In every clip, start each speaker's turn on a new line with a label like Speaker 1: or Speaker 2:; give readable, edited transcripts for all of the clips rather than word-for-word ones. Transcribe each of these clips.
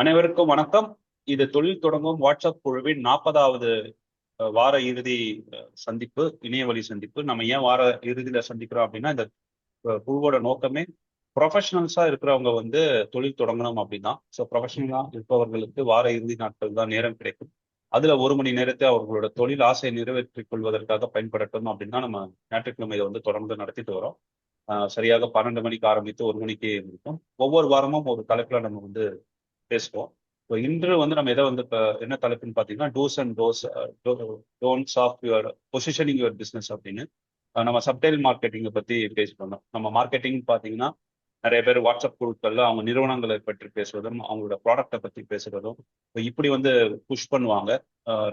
Speaker 1: அனைவருக்கும் வணக்கம். இது தொழில் தொடங்கும் வாட்ஸ்அப் குழுவின் 40வது வார இறுதி சந்திப்பு, இணையவழி சந்திப்பு. நம்ம ஏன் வார இறுதியில சந்திக்கிறோம் அப்படின்னா, இந்த குழுவோட நோக்கமே ப்ரொஃபஷனல்ஸா இருக்கிறவங்க தொழில் தொடங்கணும் அப்படின்னா. ஸோ ப்ரொஃபஷனலா இருப்பவர்களுக்கு வார இறுதி நாட்கள் தான் நேரம் கிடைக்கும். அதுல 1 மணி நேரத்தை அவர்களோட தொழில் ஆசையை நிறைவேற்றிக் கொள்வதற்காக பயன்படட்டும் அப்படின்னு தான் நம்ம ஞாயிற்றுக்கிழமை இதை தொடர்ந்து நடத்திட்டு வரோம். சரியாக 12 மணிக்கு ஆரம்பித்து 1 மணிக்கு இருக்கும். ஒவ்வொரு வாரமும் ஒரு தலைப்புல நம்ம பேசுவோம். இப்போ இன்று நம்ம எதை என்ன தலைப்புன்னு பார்த்தீங்கன்னா, dos and don'ts of your positioning your business அப்படின்னு. நம்ம சப்டைல் மார்க்கெட்டிங்கை பத்தி பேசணும். நம்ம மார்க்கெட்டிங் பார்த்தீங்கன்னா, நிறைய பேர் வாட்ஸ்அப் குழுக்கள்ல அவங்க நிறுவனங்களை பற்றி பேசுவதும், அவங்களோட ப்ராடக்டை பத்தி பேசுறதும் இப்படி புஷ் பண்ணுவாங்க.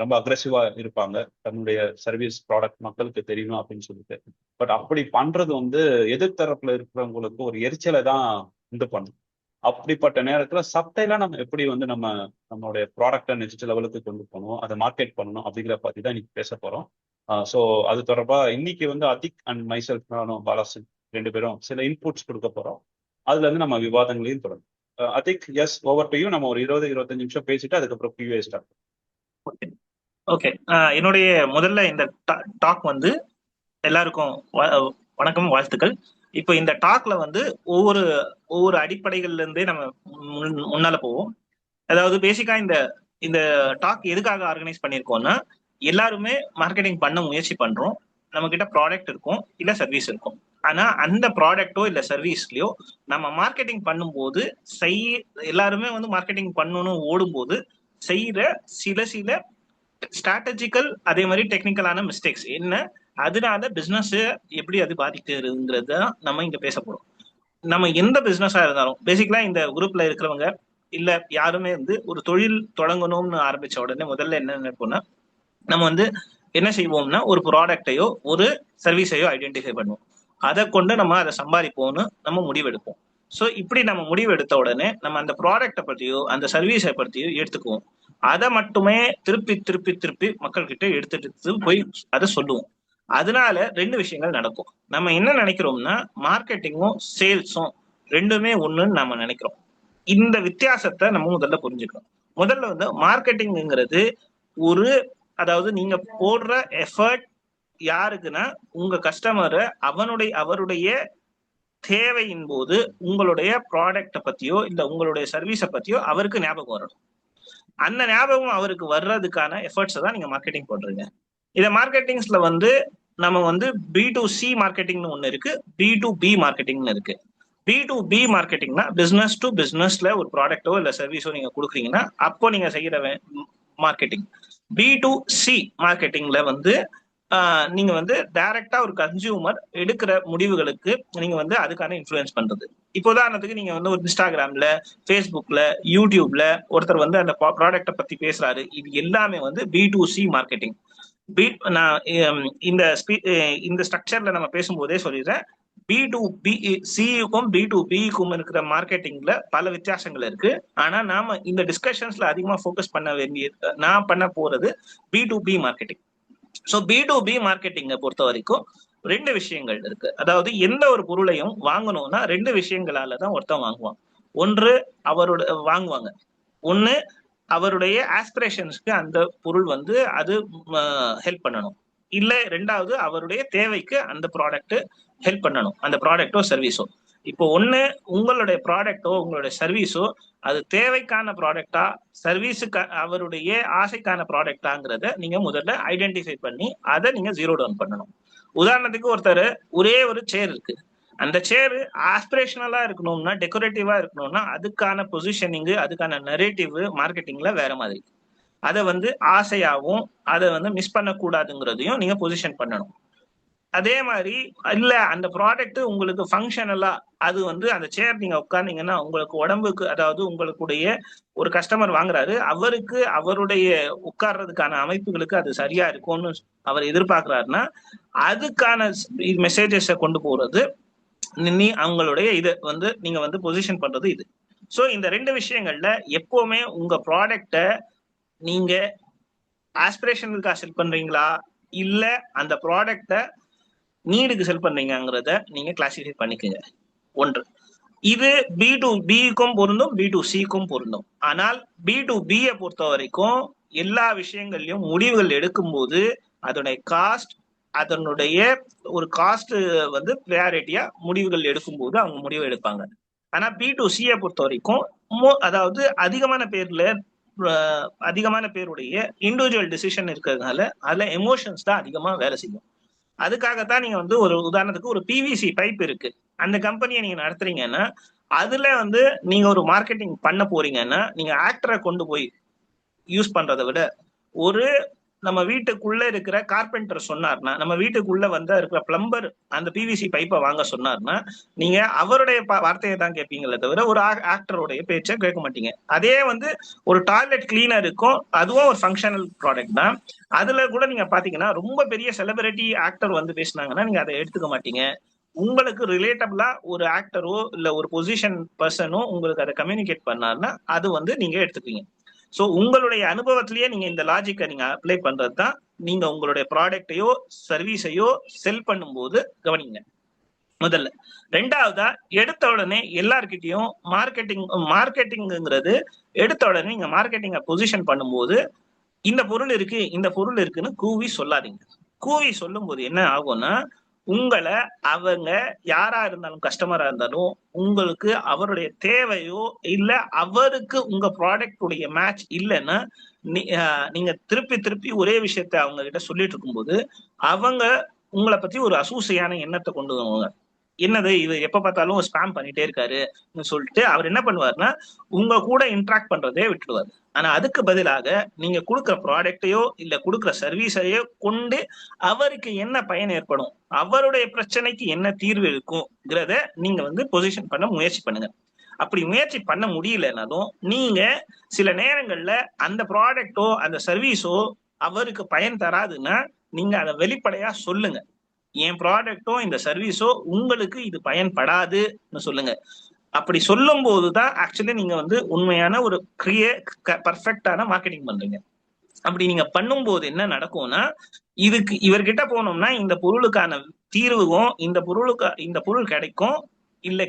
Speaker 1: ரொம்ப அக்ரெசிவா இருப்பாங்க, தன்னுடைய சர்வீஸ் ப்ராடக்ட் மக்களுக்கு தெரியணும் அப்படின்னு சொல்லிட்டு. பட் அப்படி பண்றது எதிர்த்தரப்புல இருக்கிறவங்களுக்கு ஒரு எரிச்சலை தான் உண்டு பண்ணும். அப்படிப்பட்ட நேரத்துல சப்டைலா நம்ம எப்படி நம்மளுடைய ப்ராடக்டை நெக்ஸ்ட் லெவலுக்கு கொண்டு போகணும், அதை மார்க்கெட் பண்ணணும் அப்படிங்கிற பத்தி தான் இன்னைக்கு பேச போறோம். ஸோ அது தொடர்பா இன்னைக்கு அதிக் அண்ட் மைசெல்ஃப், நானும் பாலாசன் 2 பேரும் சில இன்புட்ஸ் கொடுக்க போறோம். அதுல நம்ம விவாதங்களையும் தொடரும். அதிக், எஸ், ஓவர் டு யூ. நம்ம ஒரு 20-25 நிமிஷம் பேசிட்டு அதுக்கப்புறம் கியூஏ ஸ்டார்ட்.
Speaker 2: ஓகே. என்னுடைய முதல்ல இந்த டாக் எல்லாருக்கும் வணக்கம், வாழ்த்துக்கள். இப்போ இந்த டாக்ல ஒவ்வொரு ஒவ்வொரு அடிப்படைகள்ல இருந்தே நம்ம முன்னால போவோம். அதாவது பேசிக்கா இந்த டாக் எதுக்காக ஆர்கனைஸ் பண்ணிருக்கோம்னா, எல்லாருமே மார்க்கெட்டிங் பண்ண முயற்சி பண்றோம். நம்ம கிட்ட ப்ராடக்ட் இருக்கும், இல்ல சர்வீஸ் இருக்கும். ஆனா அந்த ப்ராடக்டோ இல்ல சர்வீஸ்லயோ நம்ம மார்க்கெட்டிங் பண்ணும்போது எல்லாருமே மார்க்கெட்டிங் பண்ணணும் ஓடும்போது செய்யற சில ஸ்ட்ராட்டஜிக்கல் அதே மாதிரி டெக்னிக்கலான மிஸ்டேக்ஸ் என்ன, அதனால பிசினஸ் எப்படி அது பாதிக்குதுங்கிறத நம்ம இங்க பேச போறோம். நம்ம எந்த பிசினஸா இருந்தாலும் பேசிக்கலா இந்த குரூப்ல இருக்கிறவங்க இல்ல யாருமே ஒரு தொழில் தொடங்கணும்னு ஆரம்பிச்ச உடனே முதல்ல என்ன நினைப்போம்னா, நம்ம என்ன செய்வோம்னா ஒரு ப்ராடக்டையோ ஒரு சர்வீஸையோ ஐடென்டிஃபை பண்ணுவோம். அதை கொண்டு நம்ம அதை சம்பாதிப்போம்னு நம்ம முடிவெடுப்போம். ஸோ இப்படி நம்ம முடிவெடுத்த உடனே நம்ம அந்த ப்ராடக்டை பற்றியோ அந்த சர்வீஸை பற்றியோ எடுத்துக்குவோம். அதை மட்டுமே திருப்பி திருப்பி திருப்பி மக்கள் கிட்ட எடுத்துட்டு போய் அதை சொல்லுவோம். அதனால 2 விஷயங்கள் நடக்கும். நம்ம என்ன நினைக்கிறோம்னா, மார்க்கெட்டிங்கும் சேல்ஸும் ரெண்டுமே ஒண்ணுன்னு நம்ம நினைக்கிறோம். இந்த வித்தியாசத்தை நம்ம முதல்ல புரிஞ்சுக்கணும். முதல்ல மார்க்கெட்டிங்கிறது ஒரு, அதாவது நீங்க போடுற எஃபர்ட் யாருக்குன்னா உங்க கஸ்டமரை அவருடைய தேவையின் போது உங்களுடைய ப்ராடக்ட பத்தியோ இல்ல உங்களுடைய சர்வீஸை பத்தியோ அவருக்கு ஞாபகம் வரணும். அந்த ஞாபகம் அவருக்கு வர்றதுக்கான எஃபர்ட்ஸ் தான் நீங்க மார்க்கெட்டிங் பண்றீங்க. இத மார்க்கெட்டிங்ஸ்ல நம்ம B2C மார்க்கெட்டிங்னு ஒண்ணு இருக்கு, B2B மார்க்கெட்டிங்னு இருக்கு. B2B மார்க்கெட்டிங்னா பிசினஸ் டு பிசினஸ்ல ஒரு ப்ராடக்டோ இல்ல சர்வீஸோ நீங்க கொடுக்குறீங்கன்னா அப்போ நீங்க செய்யற மார்க்கெட்டிங். B2C மார்க்கெட்டிங்ல நீங்க டைரக்டா ஒரு கன்சியூமர் எடுக்கிற முடிவுகளுக்கு நீங்க அதுக்கான இன்ஃப்ளூயன்ஸ் பண்றது. இப்போ உதாரணத்துக்கு நீங்க ஒரு இன்ஸ்டாகிராம்ல, ஃபேஸ்புக்ல, யூடியூப்ல ஒருத்தர் அந்த ப்ராடக்ட பத்தி பேசுறாரு. இது எல்லாமே B2C மார்க்கெட்டிங். நான் இந்த ஸ்ட்ரக்சர்ல நம்ம பேசும்போதே சொல்லிடுறேன், B2C-க்கும் B2B-க்கும் இருக்கிற மார்க்கெட்டிங்ல பல வித்தியாசங்கள் இருக்கு. ஆனா நாம இந்த டிஸ்கஷன்ஸ்ல அதிகமா ஃபோக்கஸ் பண்ண நான் பண்ண போறது B2B மார்க்கெட்டிங். ஸோ B2B மார்க்கெட்டிங்கை பொறுத்த வரைக்கும் 2 விஷயங்கள் இருக்கு. அதாவது எந்த ஒரு பொருளையும் வாங்கணும்னா 2 விஷயங்களால தான் ஒருத்தன் வாங்குவான். ஒன்று வாங்குவாங்க. ஒண்ணு அவருடைய ஆஸ்பிரேஷன்ஸ்க்கு அந்த பொருள் அது ஹெல்ப் பண்ணணும். இல்ல 2வது அவருடைய தேவைக்கு அந்த ப்ராடக்ட் ஹெல்ப் பண்ணணும், அந்த ப்ராடக்டோ சர்வீஸோ. இப்போ ஒண்ணு உங்களுடைய ப்ராடக்டோ உங்களுடைய சர்வீஸோ அது தேவைக்கான ப்ராடக்டா சர்வீஸுக்கு அவருடைய ஆசைக்கான ப்ராடக்டாங்கிறத நீங்க முதல்ல ஐடென்டிஃபை பண்ணி அதை நீங்க ஜீரோ டவுன் பண்ணணும். உதாரணத்துக்கு ஒருத்தர் ஒரே ஒரு சேர் இருக்கு, அந்த சேர் ஆஸ்பிரேஷனலா இருக்கணும்னா, டெக்கரேட்டிவா இருக்கணும்னா அதுக்கான பொசிஷனிங், அதுக்கான நரேட்டிவ் மார்க்கெட்டிங்ல வேற மாதிரி. அதை ஆசையாவும் அதை மிஸ் பண்ணக்கூடாதுங்கிறதையும் நீங்க பொசிஷன் பண்ணணும். அதே மாதிரி இல்ல அந்த ப்ராடக்ட் உங்களுக்கு ஃபங்க்ஷனலா அது அந்த சேர் நீங்க உட்கார்ந்தீங்கன்னா உங்களுக்கு உடம்புக்கு, அதாவது உங்களுடைய ஒரு கஸ்டமர் வாங்குறாரு, அவருக்கு அவருடைய உட்கார்றதுக்கான அமைப்புகளுக்கு அது சரியா இருக்கும்னு அவர் எதிர்பார்க்கிறாருன்னா அதுக்கான மெசேஜஸை கொண்டு போறது அவங்களுடைய இதை நீங்க பொசிஷன் பண்றது இது. ஸோ இந்த 2 விஷயங்கள்ல எப்பவுமே உங்க ப்ராடக்ட நீங்க ஆஸ்பிரேஷனுக்கா செல் பண்றீங்களா இல்ல அந்த ப்ராடக்ட நீடுக்கு செல் பண்றீங்கிறத நீங்க கிளாசிஃபை பண்ணிக்கங்க. ஒன்று. இது B2B-க்கும் பொருந்தும், B2C-க்கும் பொருந்தும். ஆனால் B2B-யை பொறுத்த வரைக்கும் எல்லா விஷயங்கள்லயும் முடிவுகள் எடுக்கும்போது அதனுடைய காஸ்ட், அதனுடைய ஒரு காஸ்ட் வந்து ப்ரையாரிட்டியா முடிவுகள் எடுக்கும்போது அவங்க முடிவு எடுப்பாங்க. ஆனா B2C-யை பொறுத்த வரைக்கும் அதாவது அதிகமான பேருடைய இண்டிவிஜுவல் டிசிஷன் இருக்கிறதுனால அதுல எமோஷன்ஸ் தான் அதிகமா வேலை செய்யும். அதுக்காகத்தான் நீங்க வந்து ஒரு உதாரணத்துக்கு ஒரு பிவிசி பைப் இருக்கு, அந்த கம்பெனியை நீங்க நடத்துறீங்கன்னா அதுல வந்து நீங்க ஒரு மார்க்கெட்டிங் பண்ண போறீங்கன்னா நீங்க ஆக்டரை கொண்டு போய் யூஸ் பண்றதை விட ஒரு நம்ம வீட்டுக்குள்ள இருக்கிற கார்பெண்டர் சொன்னார்னா, நம்ம வீட்டுக்குள்ள வந்து இருக்கிற பிளம்பர் அந்த பிவிசி பைப்பை வாங்க சொன்னார்னா நீங்க அவருடைய வார்த்தையை தான் கேட்பீங்களே தவிர ஒரு ஆக்டருடைய பேச்சை கேட்க மாட்டீங்க. அதே வந்து ஒரு டாய்லெட் கிளீனர் இருக்கும், அதுவும் ஒரு ஃபங்க்ஷனல் ப்ராடக்ட் தான். அதுல கூட நீங்க பாத்தீங்கன்னா ரொம்ப பெரிய செலிபிரிட்டி ஆக்டர் வந்து பேசினாங்கன்னா நீங்க அதை எடுத்துக்க மாட்டீங்க. உங்களுக்கு ரிலேட்டபிளா ஒரு ஆக்டரோ இல்ல ஒரு பொசிஷன் பர்சனோ உங்களுக்கு அதை கம்யூனிகேட் பண்ணாருன்னா அது வந்து நீங்க எடுத்துப்பீங்க. சோ உங்களுடைய அனுபவத்திலேயே நீங்க இந்த லாஜிக்கை நீங்க அப்ளை பண்றது தான் நீங்க உங்களுடைய ப்ராடக்டையோ சர்வீஸையோ செல் பண்ணும்போது கவனிங்க முதல்ல. ரெண்டாவதா, எடுத்த உடனே எல்லார்கிட்டையும் மார்க்கெட்டிங்கிறது எடுத்த உடனே நீங்க மார்க்கெட்டிங்கை பொசிஷன் பண்ணும்போது இந்த பொருள் இருக்கு இந்த பொருள் இருக்குன்னு கூவி சொல்லாதீங்க. கூவி சொல்லும் போது என்ன ஆகும்னா உங்களை அவங்க யாரா இருந்தாலும் கஸ்டமரா இருந்தாலும் உங்களுக்கு அவருடைய தேவையோ இல்ல அவருக்கு உங்க ப்ராடக்ட் உடைய மேட்ச் இல்லைன்னா நீங்க திருப்பி திருப்பி ஒரே விஷயத்த அவங்க கிட்ட சொல்லிட்டு இருக்கும்போது அவங்க உங்களை பத்தி ஒரு அசூசையான எண்ணத்தை கொண்டு வருவாங்க. என்னது இது எப்ப பார்த்தாலும் ஸ்பாம் பண்ணிட்டே இருக்காரு சொல்லிட்டு அவர் என்ன பண்ணுவாருன்னா உங்க கூட இன்ட்ராக்ட் பண்றதே விட்டுடுவாரு. ஆனா அதுக்கு பதிலாக நீங்க கொடுக்குற ப்ராடக்டையோ இல்ல கொடுக்குற சர்வீஸையோ கொண்டு அவருக்கு என்ன பயன் ஏற்படும், அவருடைய பிரச்சனைக்கு என்ன தீர்வு இருக்குங்கிறத நீங்க வந்து பொசிஷன் பண்ண முயற்சி பண்ணுங்க. அப்படி முயற்சி பண்ண முடியலனாலும் நீங்க சில நேரங்கள்ல அந்த ப்ராடக்டோ அந்த சர்வீஸோ அவருக்கு பயன் தராதுன்னா நீங்க அதை வெளிப்படையா சொல்லுங்க. என் ப்ராடக்டோ இந்த சர்வீஸோ உங்களுக்கு இது பயன்படாதுன்னு சொல்லுங்க. அப்படி சொல்லும் போதுதான் ஆக்சுவலி நீங்க வந்து உண்மையான ஒரு பர்ஃபெக்டான மார்க்கெட்டிங் பண்றீங்க. அப்படி நீங்க பண்ணும்போது என்ன நடக்கும்னா இவர்கிட்ட போனோம்னா இந்த பொருளுக்கான தீர்வும் இந்த பொருள் கிடைக்கும் இல்ல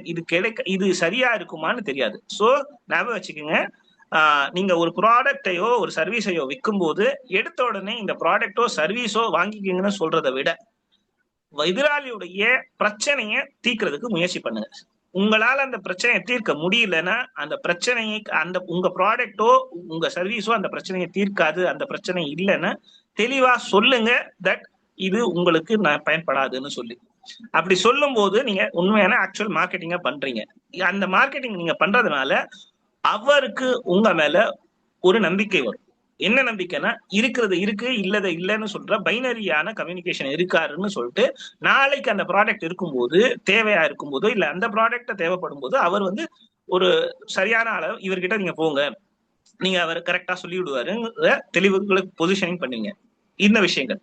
Speaker 2: இது சரியா இருக்குமான்னு தெரியாது. சோ ஞாபகம் வச்சுக்கோங்க, நீங்க ஒரு ப்ராடக்டையோ ஒரு சர்வீஸையோ விற்கும் போது எடுத்த உடனே இந்த ப்ராடக்டோ சர்வீஸோ வாங்கிக்கிங்கன்னு சொல்றதை விட எதிராளியுடைய பிரச்சனைய தீர்க்கிறதுக்கு முயற்சி பண்ணுங்க. உங்களால அந்த பிரச்சனையை தீர்க்க முடியலன்னா அந்த பிரச்சனையை உங்க ப்ராடக்டோ உங்க சர்வீஸோ அந்த பிரச்சனையை தீர்க்காது, அந்த பிரச்சனை இல்லைன்னா தெளிவா சொல்லுங்க தட் இது உங்களுக்கு பயன்படாதுன்னு சொல்லி. அப்படி சொல்லும் போது நீங்க உண்மையான ஆக்சுவல் மார்க்கெட்டிங்கா பண்றீங்க. அந்த மார்க்கெட்டிங் நீங்க பண்றதுனால அவருக்கு உங்க மேல ஒரு நம்பிக்கை வரும். என்ன நம்பிக்கைன்னா இருக்கிறது இருக்கு இல்லதை இல்லைன்னு சொல்ற பைனரியான கம்யூனிகேஷன் இருக்காருன்னு சொல்லிட்டு நாளைக்கு அந்த ப்ராடக்ட் இருக்கும்போது தேவையா இருக்கும்போதோ இல்ல அந்த ப்ராடக்ட தேவைப்படும் போது அவர் வந்து ஒரு சரியான அளவு இவர்கிட்ட நீங்க போங்க, நீங்க அவர் கரெக்டா சொல்லி விடுவாருங்கிற தெளிவுகளுக்கு பொசிஷனிங் பண்ணுவீங்க. இந்த விஷயங்கள்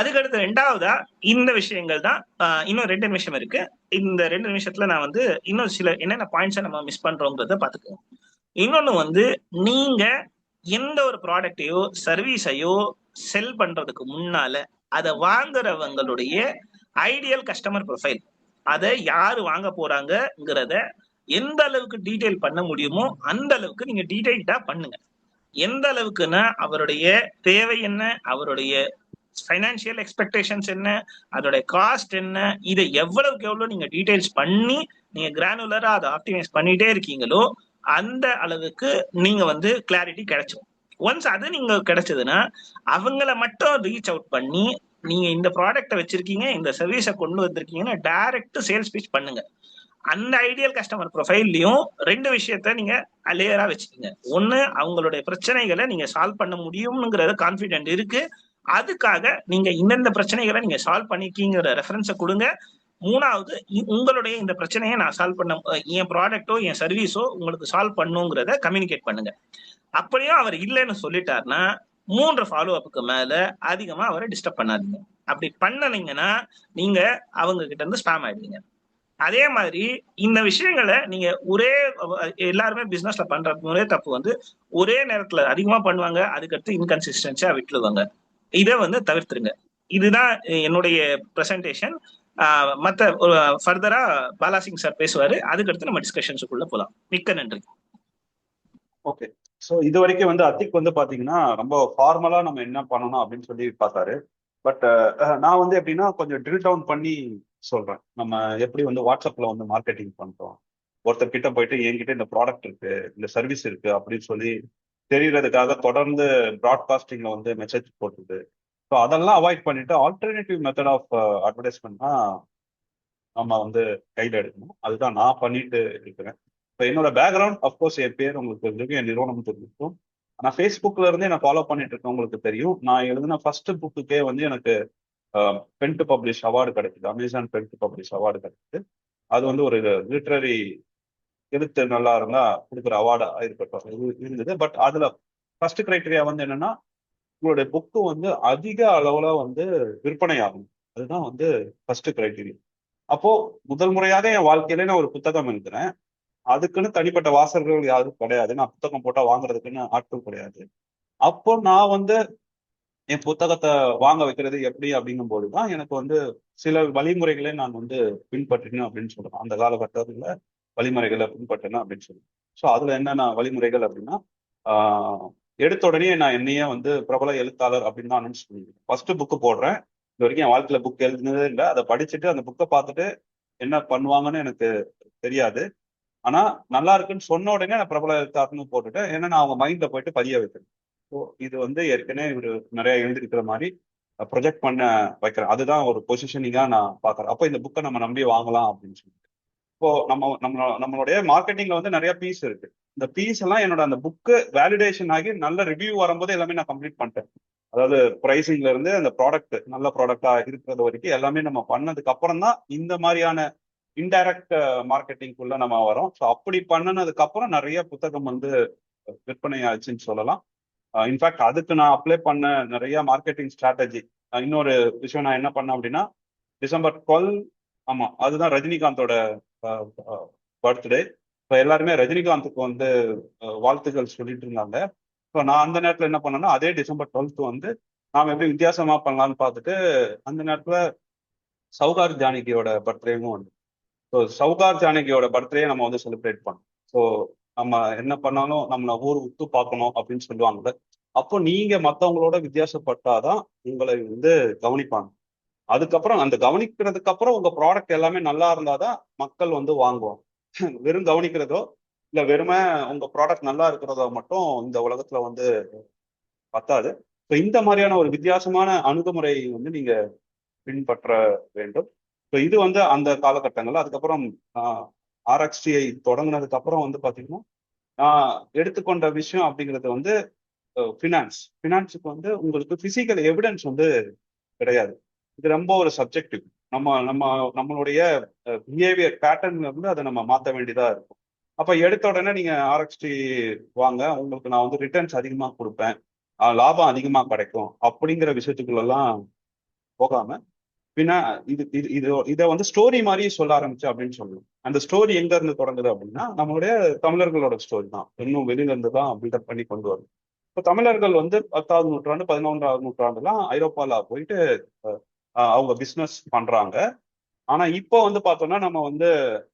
Speaker 2: அதுக்கடுத்து ரெண்டாவதா இந்த விஷயங்கள் தான். இன்னும் 2 நிமிஷம் இருக்கு. இந்த 2 நிமிஷத்துல நான் வந்து இன்னும் சில என்னென்ன பாயிண்ட்ஸை நம்ம மிஸ் பண்றோங்கிறத பாத்துக்கோங்க. இன்னொன்னு வந்து நீங்க எந்த ஒரு ப்ராடக்டையோ சர்வீஸையோ செல் பண்றதுக்கு முன்னால அதை வாங்குறவங்களுடைய ஐடியல் கஸ்டமர் ப்ரொஃபைல், அதை யாரு வாங்க போறாங்கிறத எந்த அளவுக்கு டீடைல் பண்ண முடியுமோ அந்த அளவுக்கு நீங்க டீடைல்டா பண்ணுங்க. எந்த அளவுக்குன்னா அவருடைய தேவை என்ன, அவருடைய ஃபைனான்சியல் எக்ஸ்பெக்டேஷன்ஸ் என்ன, அதோட காஸ்ட் என்ன, இதை எவ்வளவுக்கு எவ்வளவு நீங்க டீடைல்ஸ் பண்ணி நீங்க கிரானுலரா அதை ஆப்டிமைஸ் பண்ணிட்டே இருக்கீங்களோ அந்த அளவுக்கு நீங்க வந்து கிளாரிட்டி கிடைச்சிடும். ஒன்ஸ் அது நீங்க கிடைச்சதுன்னா அவங்கள மட்டும் ரீச் அவுட் பண்ணி நீங்க இந்த ப்ராடக்டை வச்சிருக்கீங்க இந்த சர்வீஸை கொண்டு வந்திருக்கீங்கன்னா டைரக்ட் சேல்ஸ் பீச் பண்ணுங்க. அந்த ஐடியல் கஸ்டமர் ப்ரொஃபைல்லையும் 2 விஷயத்த நீங்க லேயரா வச்சுக்கீங்க. ஒண்ணு, அவங்களுடைய பிரச்சனைகளை நீங்க சால்வ் பண்ண முடியும்ங்கிறத கான்பிடென்ட் இருக்கு, அதுக்காக நீங்க இந்தந்த பிரச்சனைகளை நீங்க சால்வ் பண்ணிருக்கீங்கிற ரெஃபரன்ஸை கொடுங்க. மூணாவது, உங்களுடைய இந்த பிரச்சனையை நான் சால்வ் பண்ண என் ப்ராடக்டோ என் சர்வீஸோ உங்களுக்கு சால்வ் பண்ணுங்கிறத கம்யூனிகேட் பண்ணுங்க. அப்படியும் அவர் இல்லைன்னு சொல்லிட்டாருன்னா 3 ஃபாலோ அப்புக்கு மேல அதிகமா அவரை டிஸ்டர்ப் பண்ணாதீங்க. அப்படி பண்ணனீங்கன்னா நீங்க அவங்க கிட்ட இருந்து ஸ்பாம் ஆயிடுவீங்க. அதே மாதிரி இந்த விஷயங்களை நீங்க எல்லாருமே பிசினஸ்ல பண்ற ஒரே தப்பு வந்து ஒரே நேரத்துல அதிகமா பண்ணுவாங்க, அதுக்கடுத்து இன்கன்சிஸ்டன்சியா விட்டுருவாங்க. இதை வந்து தவிர்த்துருங்க. இதுதான் என்னுடைய பிரசன்டேஷன். மற்ற ஃபர்தரா பாலாசிங் சார் பேசுவாரு. அதுக்கடுத்து நம்ம டிஸ்கஷன்ஸுக்குள்ள போலாம். மிக்க நன்றி.
Speaker 1: ஓகே. ஸோ இது வரைக்கும் வந்து அத்திக் வந்து பாத்தீங்கன்னா ரொம்ப ஃபார்மலா நம்ம என்ன பண்ணணும் அப்படின்னு சொல்லி பார்த்தாரு. பட் நான் வந்து எப்படின்னா கொஞ்சம் ட்ரில் டவுன் பண்ணி சொல்றேன். நம்ம எப்படி வந்து வாட்ஸ்அப்ல வந்து மார்க்கெட்டிங் பண்றோம், ஒருத்தர் கிட்ட போயிட்டு என்கிட்ட இந்த ப்ராடக்ட் இருக்கு, இந்த சர்வீஸ் இருக்கு அப்படின்னு சொல்லி தெரியறதுக்காக தொடர்ந்து ப்ராட்காஸ்டிங்ல வந்து மெசேஜ் போட்டுது. ஸோ அதெல்லாம் அவாய்ட் பண்ணிட்டு ஆல்டர்னேட்டிவ் மெத்தட் ஆஃப் அட்வர்டைஸ்மெண்ட் தான் நம்ம வந்து கையில் எடுக்கணும். அதுதான் நான் பண்ணிட்டு இருக்கிறேன். இப்போ என்னோட பேக்ரவுண்ட் அஃப்கோர்ஸ் என் பேர் உங்களுக்கு தெரிஞ்சிருக்கும், என் நிறுவனம் தெரிஞ்சிருக்கும். ஆனால் ஃபேஸ்புக்ல இருந்து நான் ஃபாலோ பண்ணிட்டு இருக்கேன், உங்களுக்கு தெரியும். நான் எழுதின ஃபர்ஸ்ட் புக்குக்கே வந்து எனக்கு பென் டு பப்ளிஷ் அவார்டு கிடைக்குது, Amazon pen to publish award கிடைக்குது. அது வந்து ஒரு லிட்ரரி எழுத்து நல்லா இருந்தா கொடுக்குற அவார்டா இருக்கட்டும் இருந்தது. பட் அதுல ஃபர்ஸ்ட் கிரைட்டீரியா வந்து என்னன்னா உங்களுடைய புக்கு வந்து அதிக அளவுல வந்து விற்பனை ஆகும். அதுதான் வந்து ஃபர்ஸ்ட் கிரைட்டீரியா. அப்போ முதல் முறையாக என் வாழ்க்கையில நான் ஒரு புத்தகம் எழுதுறேன். அதுக்குன்னு தனிப்பட்ட வாசகர்கள் யாரும் கிடையாது. நான் புத்தகம் போட்டா வாங்குறதுக்குன்னு ஆட்கள் கிடையாது. அப்போ நான் வந்து என் புத்தகத்தை வாங்க வைக்கிறது எப்படி அப்படிங்கும் போதுதான் எனக்கு வந்து சில வழிமுறைகளை நான் வந்து பின்பற்றினேன் அப்படின்னு சொல்றேன். அந்த காலகட்டத்துல வழிமுறைகளை பின்பற்றினேன் அப்படின்னு சொல்லுவேன். ஸோ அதுல என்னென்ன வழிமுறைகள் அப்படின்னா, ஆஹ் எடுத்த உடனே நான் என்னையே வந்து பிரபல எழுத்தாளர் அப்படின்னு தான் அனௌன்ஸ் பண்ணிருக்கேன். ஃபர்ஸ்ட் புக்கு போடுறேன். இது வரைக்கும் என் வாழ்க்கையில புக் எழுதுனதே இல்லை. அதை படிச்சுட்டு அந்த புக்கை பார்த்துட்டு என்ன பண்ணுவாங்கன்னு எனக்கு தெரியாது. ஆனா நல்லா இருக்குன்னு சொன்ன உடனே நான் பிரபல எழுத்தாளர்னு போட்டுட்டேன். ஏன்னா நான் அவங்க மைண்ட்ல போயிட்டு பதிய வைக்கிறேன். ஸோ இது வந்து ஏற்கனவே இவர் நிறைய எழுதிருக்கிற மாதிரி ப்ரொஜெக்ட் பண்ண வைக்கிறேன். அதுதான் ஒரு பொசிஷனிங்கா நான் பாக்குறேன். அப்போ இந்த புக்கை நம்ம நம்பி வாங்கலாம் அப்படின்னு சொல்லி. இப்போ நம்மளுடைய மார்க்கெட்டிங்ல வந்து நிறைய பீஸ் இருக்கு. இந்த பீஸ் எல்லாம் என்னோட அந்த புக்கு வேலிடேஷன் ஆகி நல்ல ரிவ்யூ வரும்போது எல்லாமே நான் கம்ப்ளீட் பண்ணிட்டேன். அதாவது பிரைசிங்ல இருந்து அந்த ப்ராடக்ட் நல்ல ப்ராடக்டா இருக்கிறது வரைக்கும் எல்லாமே நம்ம பண்ணதுக்கு அப்புறம் தான் இந்த மாதிரியான இன்டைரக்ட் மார்க்கெட்டிங்குள்ள நம்ம வரோம். ஸோ அப்படி பண்ணினதுக்கு அப்புறம் நிறைய புத்தகம் வந்து விற்பனை ஆச்சுன்னு சொல்லலாம். இன்ஃபேக்ட் அதுக்கு நான் அப்ளை பண்ண நிறைய மார்க்கெட்டிங் ஸ்ட்ராட்டஜி. இன்னொரு விஷயம் நான் என்ன பண்ணேன் அப்படின்னா, டிசம்பர் 12, ஆமா அதுதான் ரஜினிகாந்தோட பர்த்டே. இப்போ எல்லாருமே ரஜினிகாந்துக்கு வந்து வாழ்த்துக்கள் சொல்லிட்டு இருந்தாங்க. ஸோ நான் அந்த நேரத்தில் என்ன பண்ணேன்னா, அதே டிசம்பர் 12 வந்து நாம் எப்படி வித்தியாசமா பண்ணலாம்னு பார்த்துட்டு அந்த நேரத்தில் சௌகார் ஜானகியோட பர்த்டேவும் வந்து, ஸோ சௌகார் ஜானகியோட பர்த்டே நம்ம வந்து செலிப்ரேட் பண்ணோம். ஸோ நம்ம என்ன பண்ணாலும் நம்மளை ஊர் உத்து பார்க்கணும் அப்படின்னு சொல்லுவாங்கல்ல. அப்போ நீங்க மற்றவங்களோட வித்தியாசப்பட்டாதான் உங்களை வந்து கவனிப்பாங்க. அதுக்கப்புறம் அந்த கவனிக்கிறதுக்கு அப்புறம் உங்க ப்ராடக்ட் எல்லாமே நல்லா இருந்தாதான் மக்கள் வந்து வாங்குவாங்க. வெறும் கவனிக்கிறதோ இல்ல வெறுமை உங்க ப்ராடக்ட் நல்லா இருக்கிறதோ மட்டும் இந்த உலகத்துல வந்து பத்தாது. ஸோ இந்த மாதிரியான ஒரு வித்தியாசமான அணுகுமுறை வந்து நீங்க பின்பற்ற வேண்டும். ஸோ இது வந்து அந்த காலகட்டங்கள்ல. அதுக்கப்புறம் ஆர்எக்ஸ்டிஐ தொடங்கினதுக்கு அப்புறம் வந்து பாத்தீங்கன்னா நான் எடுத்துக்கொண்ட விஷயம் அப்படிங்கிறது வந்து ஃபினான்ஸுக்கு வந்து உங்களுக்கு பிசிக்கல் எவிடன்ஸ் வந்து கிடையாது. இது ரொம்ப ஒரு சப்ஜெக்டிவ். நம்ம நம்ம நம்மளுடைய பிஹேவியர் பேட்டர்ன்ல இருந்து அதை நம்ம மாற்ற வேண்டியதா இருக்கும். அப்ப எடுத்த உடனே நீங்க ஆர்எக்ஸ்டி வாங்க, உங்களுக்கு நான் வந்து ரிட்டர்ன்ஸ் அதிகமா கொடுப்பேன், லாபம் அதிகமா கிடைக்கும் அப்படிங்கிற விஷயத்துக்குள்ளெல்லாம் போகாம பின்னா இது இது இது இதை வந்து ஸ்டோரி மாதிரி சொல்ல ஆரம்பிச்சு அப்படின்னு சொல்லணும். அந்த ஸ்டோரி எங்க இருந்து தொடங்குது அப்படின்னா நம்மளுடைய தமிழர்களோட ஸ்டோரி தான். இன்னும் வெளியில இருந்து தான் பில்டப் பண்ணி கொண்டு வரும். இப்போ தமிழர்கள் வந்து 10வது நூற்றாண்டு 11வது நூற்றாண்டுலாம் ஐரோப்பால போயிட்டு அவங்க பிசினஸ் பண்றாங்க. ஆனா இப்போ வந்து பார்த்தோம்னா நம்ம வந்து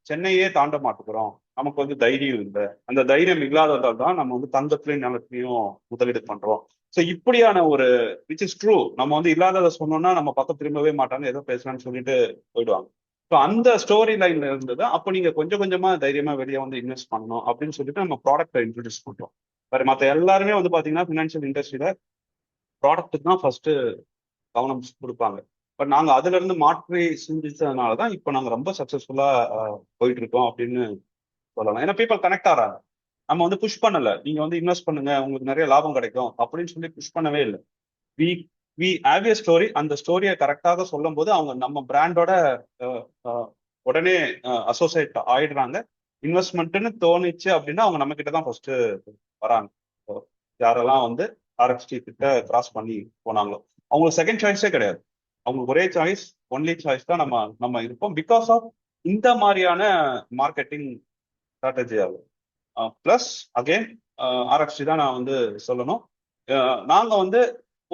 Speaker 1: சென்னையே தாண்ட மாட்டேங்கிறோம். நமக்கு வந்து தைரியம் இல்லை. அந்த தைரியம் இல்லாததால் தான் நம்ம வந்து தங்கத்திலையும் நிலத்திலையும் முதலீடு பண்றோம். ஸோ இப்படியான ஒரு விச் இஸ் ட்ரூ. நம்ம வந்து இல்லாததை சொன்னோம்னா நம்ம பக்கம் திரும்பவே மாட்டாங்க, ஏதோ பேசலாம்னு சொல்லிட்டு போயிடுவாங்க. ஸோ அந்த ஸ்டோரி லைன்ல இருந்தது. அப்போ நீங்க கொஞ்சம் கொஞ்சமா தைரியமா வெளியே வந்து இன்வெஸ்ட் பண்ணணும் அப்படின்னு சொல்லிட்டு நம்ம ப்ராடக்ட்டை இன்ட்ரடியூஸ் பண்றோம். வேற மற்ற எல்லாருமே வந்து பாத்தீங்கன்னா ஃபினான்ஷியல் இண்டஸ்ட்ரியில ப்ராடக்ட்டுக்கு தான் ஃபர்ஸ்ட் கவனம் கொடுப்பாங்க. பட் நாங்க அதுல இருந்து மாற்றி சிந்திச்சதுனாலதான் இப்போ நாங்க ரொம்ப சக்சஸ்ஃபுல்லா போயிட்டு இருக்கோம் அப்படின்னு சொல்லலாம். ஏன்னா பீப்புள் கனெக்ட் ஆறாங்க. நம்ம வந்து புஷ் பண்ணல, நீங்க வந்து இன்வெஸ்ட் பண்ணுங்க உங்களுக்கு நிறைய லாபம் கிடைக்கும் அப்படின்னு சொல்லி புஷ் பண்ணவே இல்லை. We we have a story. அந்த ஸ்டோரியை கரெக்டாக சொல்லும் போது அவங்க நம்ம பிராண்டோட உடனே அசோசியேட் ஆயிடுறாங்க. இன்வெஸ்ட்மெண்ட்னு தோணுச்சு அப்படின்னா அவங்க நம்ம கிட்ட தான் ஃபர்ஸ்ட் வராங்க. யாரெல்லாம் வந்து ஆர்எக்ஸ்டி கிட்ட கிராஸ் பண்ணி போனாங்களோ அவங்களுக்கு செகண்ட் சாய்ஸே கிடையாது. அவங்களுக்கு ஒரே சாய்ஸ், ஒன்லி சாய்ஸ் தான் நம்ம நம்ம இருப்போம். பிகாஸ் ஆஃப் இந்த மாதிரியான மார்க்கெட்டிங் ஸ்ட்ராட்டஜி ஆகும். பிளஸ் அகெயின் ஆர்எக்ஸ்டி தான் நான் வந்து சொல்லணும். நாங்க வந்து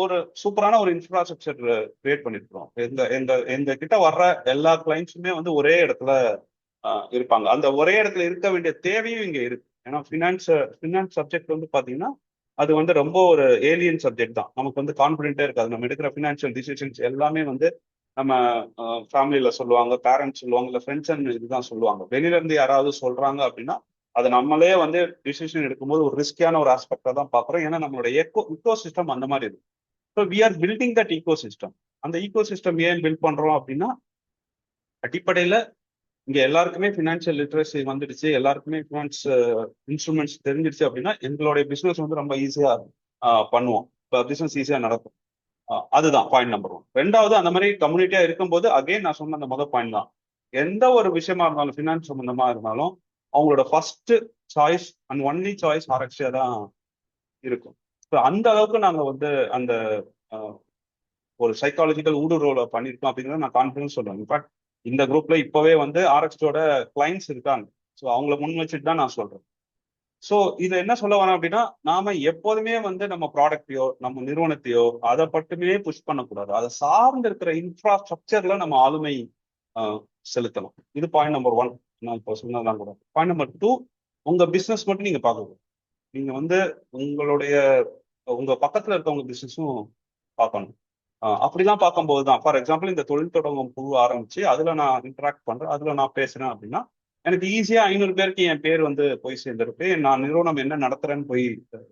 Speaker 1: ஒரு சூப்பரான ஒரு இன்ஃப்ராஸ்ட்ரக்சர் கிரியேட் பண்ணிருக்கிறோம். எங்க எங்க எங்க கிட்ட வர்ற எல்லா கிளைண்ட்ஸுமே வந்து ஒரே இடத்துல இருப்பாங்க. அந்த ஒரே இடத்துல இருக்க வேண்டிய தேவையும் இங்க இருக்கு. ஏன்னா ஃபினான்ஸ் சப்ஜெக்ட் வந்து பாத்தீங்கன்னா அது வந்து ரொம்ப ஒரு ஏலியன் சப்ஜெக்ட் தான். நமக்கு வந்து கான்பிடென்ட்டே இருக்காது. நம்ம எடுக்கிற ஃபினான்ஷியல் டிசிஷன்ஸ் எல்லாமே வந்து நம்ம ஃபேமிலியில சொல்லுவாங்க, பேரண்ட்ஸ் சொல்லுவாங்க, இல்லை ஃப்ரெண்ட்ஸ் அண்ட் இதுதான் சொல்லுவாங்க. வெளியில இருந்து யாராவது சொல்றாங்க அப்படின்னா அதை நம்மளே வந்து டிசிஷன் எடுக்கும்போது ஒரு ரிஸ்கியான ஒரு ஆஸ்பெக்டா தான் பாக்குறோம். ஏன்னா நம்மளோட இக்கோ சிஸ்டம் அந்த மாதிரி இருக்கு. So we are building that ecosystem. அந்த ஈகோ சிஸ்டம் ஏன் பில்ட் பண்றோம் அப்படின்னா அடிப்படையில இங்க எல்லாருக்குமே ஃபினான்ஷியல் லிட்ரஸி வந்துடுச்சு, எல்லாருக்குமே ஃபினான்ஸ் இன்ஸ்ட்ருமெண்ட்ஸ் தெரிஞ்சிடுச்சு அப்படின்னா எங்களுடைய பிசினஸ் வந்து ரொம்ப ஈஸியா பண்ணுவோம். இப்போ பிசினஸ் ஈஸியா நடக்கும். அதுதான் பாயிண்ட் நம்பர் 1. ரெண்டாவது, அந்த மாதிரி கம்யூனிட்டியா இருக்கும்போது அகைன் நான் சொன்ன அந்த முதல் பாயிண்ட் தான். எந்த ஒரு விஷயமா இருந்தாலும் ஃபினான்ஸ் சம்பந்தமா இருந்தாலும் அவங்களோட first choice and only choice ஆர்எக்ஸியா தான் இருக்கும். ஸோ அந்த அளவுக்கு நாங்க வந்து அந்த ஒரு சைக்காலஜிக்கல் ஊடுருவலை பண்ணியிருக்கோம் அப்படிங்கிறத நான் கான்ஃபிடன்ஸ் சொல்றேன். இன்ஃபேக்ட் இந்த குரூப்ல இப்பவே வந்து ஆர்எக்ஸோட கிளைண்ட்ஸ் இருக்காங்க. ஸோ அவங்கள முன் வச்சுட்டு தான் நான் சொல்றேன். ஸோ இதை என்ன சொல்ல வரேன் அப்படின்னா, நாம எப்போதுமே வந்து நம்ம ப்ராடக்டையோ நம்ம நிறுவனத்தையோ அதை மட்டுமே புஷ் பண்ணக்கூடாது. அதை சார்ந்து இருக்கிற இன்ஃப்ராஸ்ட்ரக்சர்ல நம்ம ஆளுமை செலுத்தணும். இது பாயிண்ட் நம்பர் 1. நான் இப்போ சொன்னதான் கூட. பாயிண்ட் நம்பர் 2, உங்க பிசினஸ் மட்டும் நீங்க பார்க்கணும். நீங்க வந்து உங்க பக்கத்துல இருக்கவங்க பிசினஸும் பார்க்கணும். அப்படிதான் பார்க்கும்போது தான், ஃபார் எக்ஸாம்பிள் இந்த தொழில் தொடங்கும் குழு ஆரம்பிச்சு அதுல நான் இன்டராக்ட் பண்றேன், அதுல நான் பேசுறேன் அப்படின்னா எனக்கு ஈஸியா 500 பேருக்கு என் பேர் வந்து போய் சேர்ந்திருக்கு, நான் நிறுவனம் என்ன நடத்துறேன்னு போய்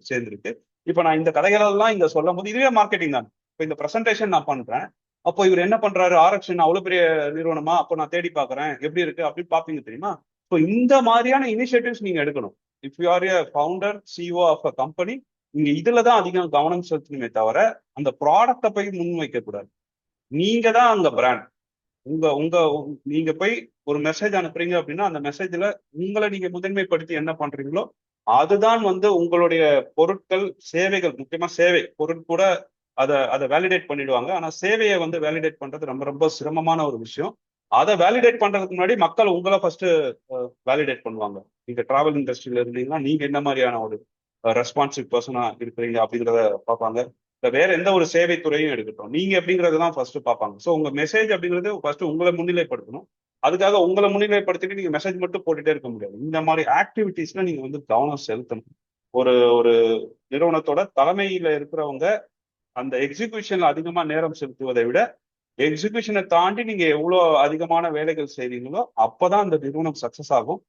Speaker 1: சேர்ந்திருக்கு. இப்ப நான் இந்த கதைகளெல்லாம் இங்க சொல்லும் போது இதுவே மார்க்கெட்டிங் தான். இப்ப இந்த பிரசன்டேஷன் நான் பண்றேன், அப்போ இவர் என்ன பண்றாரு, ஆர்எக்ஷன் அவ்வளவு பெரிய நிறுவனமா, அப்போ நான் தேடி பாக்குறேன் எப்படி இருக்கு அப்படின்னு பாப்பீங்க தெரியுமா. ஸோ இந்த மாதிரியான இனிஷியேட்டிவ்ஸ் நீங்க எடுக்கணும். If you are a founder CEO of a company, நீங்க இதுலதான் அதிகம் கவனம் செலுத்தணுமே தவிர அந்த ப்ராடக்டை போய் முன் வைக்க கூடாது. நீங்க தான் அங்க பிராண்ட். உங்க உங்க நீங்க போய் ஒரு மெசேஜ் அனுப்புறீங்க அப்படின்னா அந்த மெசேஜ்ல உங்களை நீங்க முதன்மைப்படுத்தி என்ன பண்றீங்களோ அதுதான் வந்து உங்களுடைய பொருட்கள் சேவைகள். முக்கியமா சேவை பொருள் கூட அதை வேலிடேட் பண்ணிடுவாங்க. ஆனா சேவையை வந்து வேலிடேட் பண்றது ரொம்ப ரொம்ப சிரமமான ஒரு விஷயம். அதை வேலிடேட் பண்றதுக்கு முன்னாடி மக்கள் உங்களை ஃபர்ஸ்ட் வேலிடேட் பண்ணுவாங்க. நீங்க டிராவல் இண்டஸ்ட்ரியில இருந்தீங்கன்னா நீங்க என்ன மாதிரியான ஒரு ரெஸ்பான்சிவ் பர்சனா இருக்கிறீங்க அப்படிங்கிறத பார்ப்பாங்க. வேற எந்த ஒரு சேவை துறையும் எடுக்கட்டும், நீங்க எப்படிங்கிறது தான் ஃபர்ஸ்ட் பார்ப்பாங்க. ஸோ உங்க மெசேஜ் அப்படிங்கிறது ஃபர்ஸ்ட் உங்களை முன்னிலைப்படுத்தணும். அதுக்காக உங்களை முன்னிலைப்படுத்திட்டு நீங்க மெசேஜ் மட்டும் போட்டுட்டே இருக்க முடியாது. இந்த மாதிரி ஆக்டிவிட்டீஸ்ல நீங்க வந்து கவனம் செலுத்தணும். ஒரு ஒரு நிறுவனத்தோட தலைமையில இருக்கிறவங்க அந்த எக்ஸிகியூஷன்ல அதிகமா நேரம் செலுத்துவதை விட எக்ஸிகியூஷனை தாண்டி நீங்க எவ்வளவு அதிகமான வேலைகள் செய்றீங்களோ அப்பதான் அந்த நிறுவனம் சக்சஸ் ஆகும்.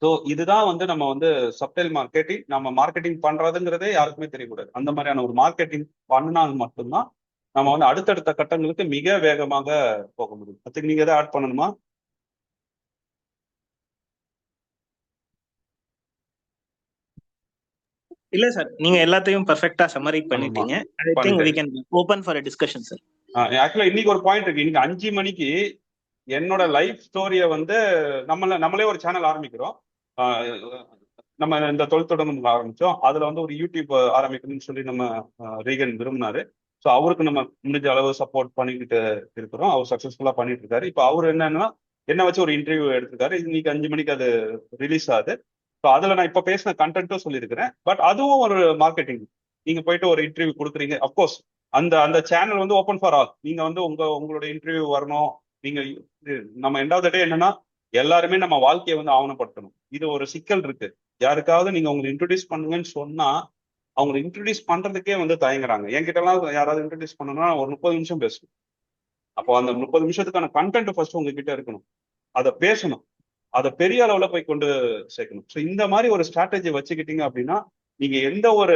Speaker 1: ஸோ இதுதான் வந்து நம்ம வந்து சப்டைல் மார்க்கெட்டிங். நம்ம மார்க்கெட்டிங் பண்றதுங்கிறதே யாருக்குமே தெரியக்கூடாது. அந்த மாதிரியான ஒரு மார்க்கெட்டிங் பண்ணினால் மட்டும்தான் நம்ம வந்து அடுத்தடுத்த கட்டங்களுக்கு மிக வேகமாக போக முடியும். அதுக்கு நீங்க எதாவது ஆட் பண்ணணுமா?
Speaker 2: இல்ல சார், நீங்க எல்லாத்தையும் பெர்ஃபெக்ட்டா சம்மரி பண்ணிட்டீங்க. I think we can open for a discussion sir.
Speaker 1: ஆக்சுவலா இன்னைக்கு ஒரு பாயிண்ட் இருக்கு. இன்னைக்கு 5 மணிக்கு என்னோட லைஃப் ஸ்டோரிய வந்து நம்மளே ஒரு சேனல் ஆரம்பிக்கிறோம். நம்ம இந்த தொழில் தொடர்ந்து ஆரம்பிச்சோம். அதுல வந்து ஒரு யூடியூப் ஆரம்பிக்கணும்னு சொல்லி நம்ம ரீகன் விரும்பினாரு. ஸோ அவருக்கு நம்ம முடிஞ்ச அளவு சப்போர்ட் பண்ணிக்கிட்டு இருக்கிறோம். அவர் சக்சஸ்ஃபுல்லா பண்ணிட்டு இருக்காரு. இப்போ அவர் என்னன்னா என்ன வச்சு ஒரு இன்டர்வியூ எடுத்திருக்காரு. இன்னைக்கு 5 மணிக்கு அது ரிலீஸ் ஆகுது. ஸோ அதுல நான் இப்போ பேசின கண்டென்ட்டும் சொல்லியிருக்கிறேன். பட் அதுவும் ஒரு மார்க்கெட்டிங். நீங்க போயிட்டு ஒரு இன்டர்வியூ கொடுக்குறீங்க. அப்கோர்ஸ் அந்த அந்த சேனல் வந்து ஓப்பன் ஃபார் ஆல். நீங்க வந்து உங்களோட இன்டர்வியூ வரணும். நீங்க நம்ம எண்டாவது டே என்னன்னா எல்லாருமே நம்ம வாழ்க்கையை வந்து ஆவணப்படுத்தணும். இது ஒரு சிக்கல் இருக்கு. யாருக்காவது நீங்க உங்களை இன்ட்ரோடியூஸ் பண்ணுங்கன்னு சொன்னா அவங்களை இன்ட்ரோடியூஸ் பண்றதுக்கே வந்து தயங்குறாங்க. என்கிட்ட எல்லாம் யாராவது இன்ட்ரோடியூஸ் பண்ணணும்னா ஒரு 30 நிமிஷம் பேசணும். அப்போ அந்த 30 நிமிஷத்துக்கான கண்டென்ட் ஃபர்ஸ்ட் உங்ககிட்ட இருக்கணும். அதை பேசணும், அதை பெரிய அளவுல போய் கொண்டு சேர்க்கணும். ஸோ இந்த மாதிரி ஒரு ஸ்ட்ராட்டஜி வச்சுக்கிட்டீங்க அப்படின்னா நீங்க எந்த ஒரு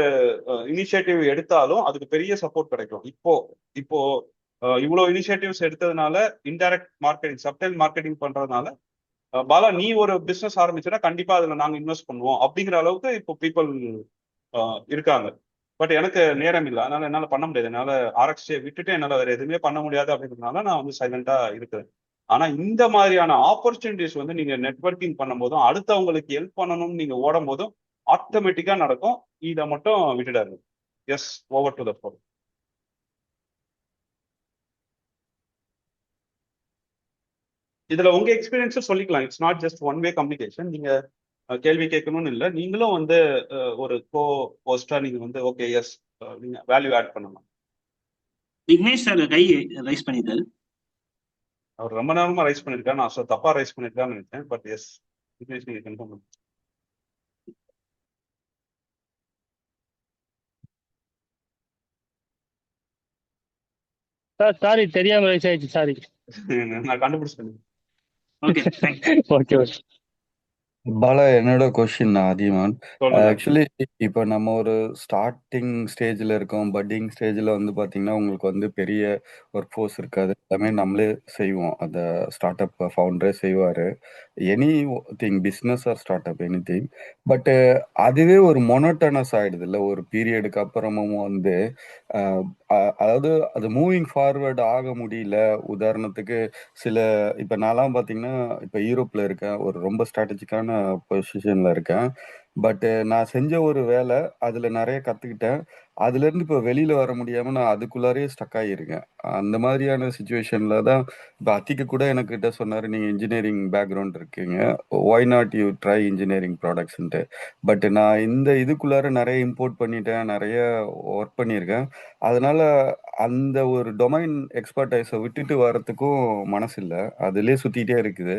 Speaker 1: இனிஷியேட்டிவ் எடுத்தாலும் அதுக்கு பெரிய சப்போர்ட் கிடைக்கும். இப்போ இவ்வளவு இனிஷியேட்டிவ்ஸ் எடுத்ததுனால இன்டைரக்ட் மார்க்கெட்டிங் சப்டைல் மார்க்கெட்டிங் பண்றதுனால பாலா நீ ஒரு பிசினஸ் ஆரம்பிச்சுன்னா கண்டிப்பா அதுல நாங்க இன்வெஸ்ட் பண்ணுவோம் அப்படிங்கிற அளவுக்கு இப்போ பீப்புள் இருக்காங்க. பட் எனக்கு நேரம் இல்லை, அதனால என்னால பண்ண முடியாது. என்னால ஆர்எக்ஸியை விட்டுட்டு என்னால வேற எதுவுமே பண்ண முடியாது அப்படிங்கிறதுனால நான் வந்து சைலண்டா இருக்கிறேன். ஆனா இந்த மாதிரியான ஆப்பர்ச்சுனிட்டிஸ் வந்து நீங்க நெட்வொர்க்கிங் பண்ணும் போதும் அடுத்தவங்களுக்கு ஹெல்ப் பண்ணணும்னு நீங்க ஓடும் போதும் ஆட்டோமேட்டிக்கா நடக்கும். இதை மட்டும் விட்டுடாது. Yes, over to the floor. இதுல உங்க எக்ஸ்பீரியன்ஸும் சொல்லிக்கலாம். It's not just one way communication. நீங்க கேள்வி கேட்கணும்னு இல்லை, நீங்களும் வந்து ஒரு கோ போஸ்டா நீங்க வந்து ஓகே எஸ் நீங்க வேல்யூ ஆட் பண்ணலாம்.
Speaker 2: விக்னேஷ் சார் கை ரைஸ் பண்ணிட்டாரு.
Speaker 1: அவர் ரொம்ப நேரமா ரைஸ் பண்ணிருக்காரு, நான் தப்பா ரைஸ் பண்ணிருக்கான்னு நினைச்சேன். பட் எஸ், விக்னேஷ் நீங்க கன்ஃபார்ம் பண்ணுங்க.
Speaker 3: சார் சாரி, தெரியாம ரைஸ் ஆயிடுச்சு, சாரி.
Speaker 1: நான் கண்டுபிடிச்சேன்.
Speaker 2: Okay, thank you.
Speaker 3: Okay okay.
Speaker 4: Bala, என்னோட கொஸ்டின் அதிகமான்.
Speaker 1: சொல்லுங்க.
Speaker 4: ஆக்சுவலி இப்போ நம்ம ஒரு ஸ்டார்டிங் ஸ்டேஜில் இருக்கோம். பட்டிங் ஸ்டேஜில் வந்து பார்த்தீங்கன்னா உங்களுக்கு வந்து பெரிய ஒர்க் ஃபோர்ஸ் இருக்காது. எல்லாமே நம்மளே செய்வோம். அந்த ஸ்டார்ட் அப் ஃபவுண்டரே செய்வார். Any thing, business or start up, any thing. பட்டு அதுவே ஒரு மொனோட்டனஸ் ஆகிடுது இல்லை, ஒரு பீரியடுக்கு அப்புறமும் வந்து அதாவது அது மூவிங் ஃபார்வர்டு ஆக முடியல. உதாரணத்துக்கு சில இப்போ நான்லாம் பார்த்தீங்கன்னா இப்போ யூரோப்பில் இருக்கேன், ஒரு ரொம்ப ஸ்ட்ராட்டஜிக்கான பொசிஷனில் இருக்கேன். பட்டு நான் செஞ்ச ஒரு வேலை, அதில் நிறைய கற்றுக்கிட்டேன். அதுலேருந்து இப்போ வெளியில் வர முடியாமல் நான் அதுக்குள்ளாரே ஸ்டக் ஆகியிருக்கேன். அந்த மாதிரியான சுச்சுவேஷனில் தான் இப்போ அத்திக்கு கூட எனக்கிட்ட சொன்னார், நீங்கள் இன்ஜினியரிங் பேக்ரவுண்ட் இருக்கீங்க, why not you try engineering ப்ராடக்ட்ஸ்ன்ட்டு. பட் நான் இந்த இதுக்குள்ளார நிறைய இம்போர்ட் பண்ணிட்டேன், நிறைய ஒர்க் பண்ணியிருக்கேன். அதனால அந்த ஒரு டொமைன் எக்ஸ்பர்டைஸை விட்டுட்டு வர்றதுக்கும் மனசு இல்லை, அதுலேயே சுற்றிட்டே இருக்குது.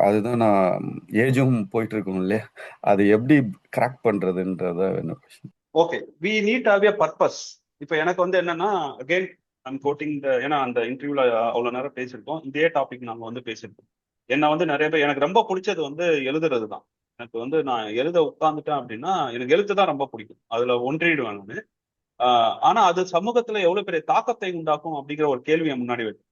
Speaker 4: அதுதான் நான் ஏஜும் போயிட்டு இருக்கோம் இல்லையா, அது எப்படி கிராக் பண்றதுன்றத என்ன question.
Speaker 1: Okay, we need have a purpose. இப்போ எனக்கு வந்து என்னன்னா, அகைன் ஐம் கோட்டிங் ஏன்னா அந்த இன்டர்வியூல அவ்வளோ நேரம் பேசியிருக்கோம், இதே டாபிக் நாங்கள் வந்து பேசியிருக்கோம். என்ன வந்து நிறைய பேர், எனக்கு ரொம்ப பிடிச்சது வந்து எழுதுறது தான். எனக்கு வந்து நான் எழுத உட்காந்துட்டேன் அப்படின்னா எனக்கு எழுத்து தான் ரொம்ப பிடிக்கும், அதுல ஒன்றிடுவேன் நான். ஆனா அது சமூகத்துல எவ்வளவு பெரிய தாக்கத்தை உண்டாக்கும் அப்படிங்கிற ஒரு கேள்வியை முன்னாடி வைக்கும்.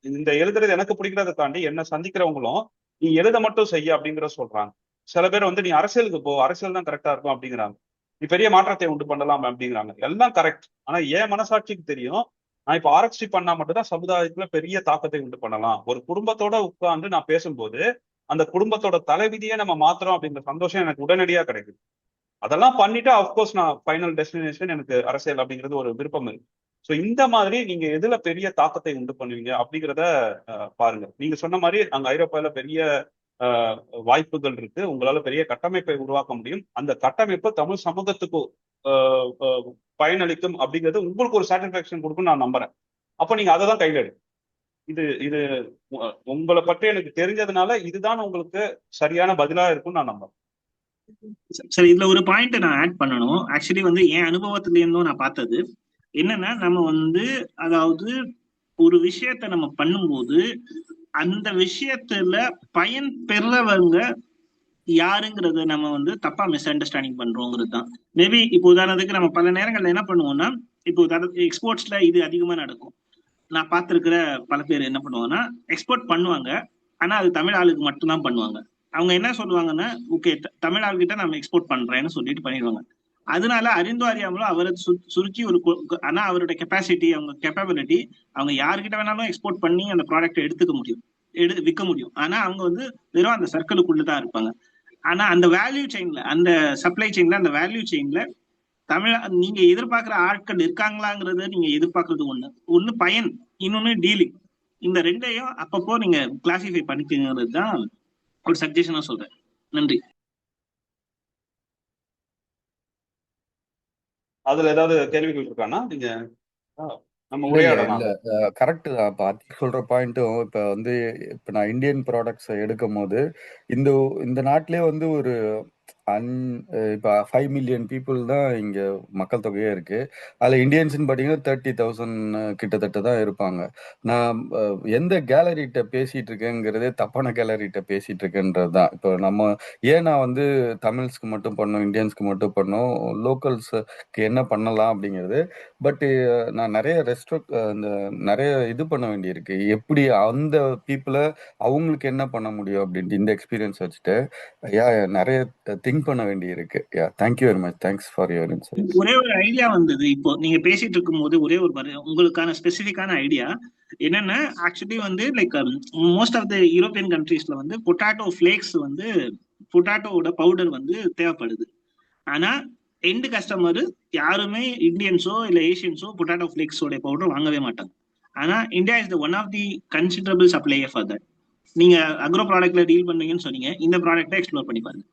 Speaker 1: இந்த எழுதுறது எனக்கு பிடிக்கிறத தாண்டி என்ன சந்திக்கிறவங்களும் நீ எழுத மட்டும் செய்ய அப்படிங்கிற சொல்றாங்க. சில பேர் வந்து நீ அரசியலுக்கு போ, அரசியல் தான் கரெக்டா இருக்கும் அப்படிங்கிறாங்க. நீ பெரிய மாற்றத்தை உண்டு பண்ணலாம் அப்படிங்கிறாங்க. எல்லாம் கரெக்ட். ஆனா என் மனசாட்சிக்கு தெரியும், நான் இப்ப ஆராய்ச்சி பண்ணா மட்டும்தான் சமுதாயத்துல பெரிய தாக்கத்தை உண்டு பண்ணலாம். ஒரு குடும்பத்தோட உட்கார்ந்து நான் பேசும்போது அந்த குடும்பத்தோட தலைவிதியை நம்ம மாத்துறோம் அப்படிங்கிற சந்தோஷம் எனக்கு உடனடியா கிடைக்குது. அதெல்லாம் பண்ணிட்டு அப்கோர்ஸ் நான் ஃபைனல் டெஸ்டினேஷன் எனக்கு அரசியல் அப்படிங்கிறது ஒரு விருப்பம் இருக்கு. ஸோ இந்த மாதிரி நீங்க எதுல பெரிய தாக்கத்தை உண்டு பண்ணுவீங்க அப்படிங்கிறத பாருங்க. நீங்க சொன்ன மாதிரி அங்க ஐரோப்பால பெரிய வாய்ப்புகள் இருக்கு, உங்களால பெரிய கட்டமைப்பை உருவாக்க முடியும். அந்த கட்டமைப்பு தமிழ் சமூகத்துக்கு பயனளிக்கும் அப்படிங்கிறது உங்களுக்கு ஒரு சாட்டிஸ்பாக்சன் கொடுக்கும் நான் நம்புறேன். அப்ப நீங்க அதை தான் கையில் எடு. இது இது உங்களை பற்றி எனக்கு தெரிஞ்சதுனால இதுதான் உங்களுக்கு சரியான பதிலா இருக்கும்னு நான் நம்புறேன்.
Speaker 2: சரி, இதுல ஒரு பாயிண்ட் நான் ஆட் பண்ணணும். ஆக்சுவலி வந்து என் அனுபவத்துல இருந்தும் நான் பார்த்தது என்னன்னா, நம்ம வந்து அதாவது ஒரு விஷயத்த நம்ம பண்ணும்போது அந்த விஷயத்துல பயன் பெறவங்க யாருங்கிறத நம்ம வந்து தப்பா மிஸ் அண்டர்ஸ்டாண்டிங் பண்றோங்கிறது தான். மேபி இப்போ உதாரணத்துக்கு நம்ம பல நேரங்கள்ல என்ன பண்ணுவோம்னா, இப்போ உதாரணத்துக்கு எக்ஸ்போர்ட்ஸ்ல இது அதிகமா நடக்கும். நான் பார்த்திருக்கிற பல பேர் என்ன பண்ணுவாங்கன்னா, எக்ஸ்போர்ட் பண்ணுவாங்க, ஆனா அது தமிழ் ஆளுக்கு மட்டும்தான் பண்ணுவாங்க. அவங்க என்ன சொல்லுவாங்கன்னா, ஓகே தமிழ் ஆளுகிட்ட நம்ம எக்ஸ்போர்ட் பண்றேன்னு சொல்லிட்டு பண்ணிடுவாங்க. அதனால அறிந்தோ அறியாமலோ அவரை சுருக்கி ஒரு ஆனா அவரோட கெப்பாசிட்டி, அவங்க கேப்பபிலிட்டி, அவங்க யாருக்கிட்ட வேணாலும் எக்ஸ்போர்ட் பண்ணி அந்த ப்ராடக்ட்டை எடுத்துக்க முடியும், விற்க முடியும். ஆனா அவங்க வந்து வெறும் அந்த சர்க்கிளுக்குள்ளதான் இருப்பாங்க. ஆனா அந்த வேல்யூ செயின்ல, அந்த சப்ளை செயின்ல, அந்த வேல்யூ செயின்ல தமிழ் நீங்க எதிர்பார்க்கிற ஆட்கள் இருக்காங்களாங்கிறத நீங்க எதிர்பார்க்கறது ஒண்ணு பயன், இன்னொன்னு டீலிங். இந்த ரெண்டையும் அப்பப்போ நீங்க கிளாசிஃபை பண்ணிக்கிறது தான் ஒரு சஜஷனா சொல்றேன். நன்றி.
Speaker 1: அதுல ஏதாவது கேள்விகள் இருக்கானா? நீங்க நம்ம
Speaker 4: இல்ல
Speaker 1: உரையாடலாம்.
Speaker 4: கரெக்ட் தான். இப்போ அத்தி சொல்ற பாயிண்ட்டும், இப்போ வந்து இப்போ நான் இந்தியன் ப்ராடக்ட்ஸை எடுக்கும் போது இந்த இந்த நாட்டிலே வந்து ஒரு இப்போ 5 மில்லியன் பீப்புள் தான் இங்கே மக்கள் தொகையே இருக்கு. அதில் இந்தியன்ஸ்ன்னு பார்த்தீங்கன்னா 30,000 கிட்டத்தட்ட தான் இருப்பாங்க. நான் எந்த கேலரிகிட்ட பேசிட்டு இருக்கேங்கிறதே தப்பான கேலரிகிட்ட பேசிட்டு இருக்கேன்றது தான். இப்போ நம்ம ஏன் நான் வந்து தமிழ்ஸ்க்கு மட்டும் பண்ணோம், இந்தியன்ஸ்க்கு மட்டும் பண்ணோம், லோக்கல்ஸ்க்கு என்ன பண்ணலாம் அப்படிங்கிறது. பட்டு நான் நிறைய இந்த நிறைய இது பண்ண வேண்டியிருக்கு, எப்படி அந்த பீப்புளை அவங்களுக்கு என்ன பண்ண முடியும் அப்படின்ட்டு இந்த எக்ஸ்பீரியன்ஸ் வச்சுட்டு நிறைய திங்க் பண்ண வேண்டி இருக்கு. Thank you very much, thanks for your insights.
Speaker 2: ஒரே ஒரு ஐடியா வந்தது இப்போ நீங்க பேசிட்டு இருக்கும் போது, ஒரே ஒரு உங்களுக்கான ஸ்பெசிபிக்கான ஐடியா என்னன்னா, ஆக்சுவலி வந்து like most of the European கண்ட்ரீஸ்ல வந்து பொட்டாட்டோ ஃபிளேக்ஸ் வந்து பொட்டாட்டோட பவுடர் வந்து தேவைப்படுது. ஆனா எண்டு கஸ்டமர் யாருமே இந்தியன்ஸோ இல்ல ஏசியன்ஸோ பொட்டாட்டோ ஃபிளேக்ஸோட பவுடர் வாங்கவே மாட்டாங்க. ஆனா India is the one of the considerable supplier for that. நீங்க அக்ரோ ப்ராடக்ட்ல டீல் பண்றீங்கன்னு சொன்னீங்க, இந்த ப்ராடக்ட்டை எக்ஸ்ப்ளோர் பண்ணி பாருங்க.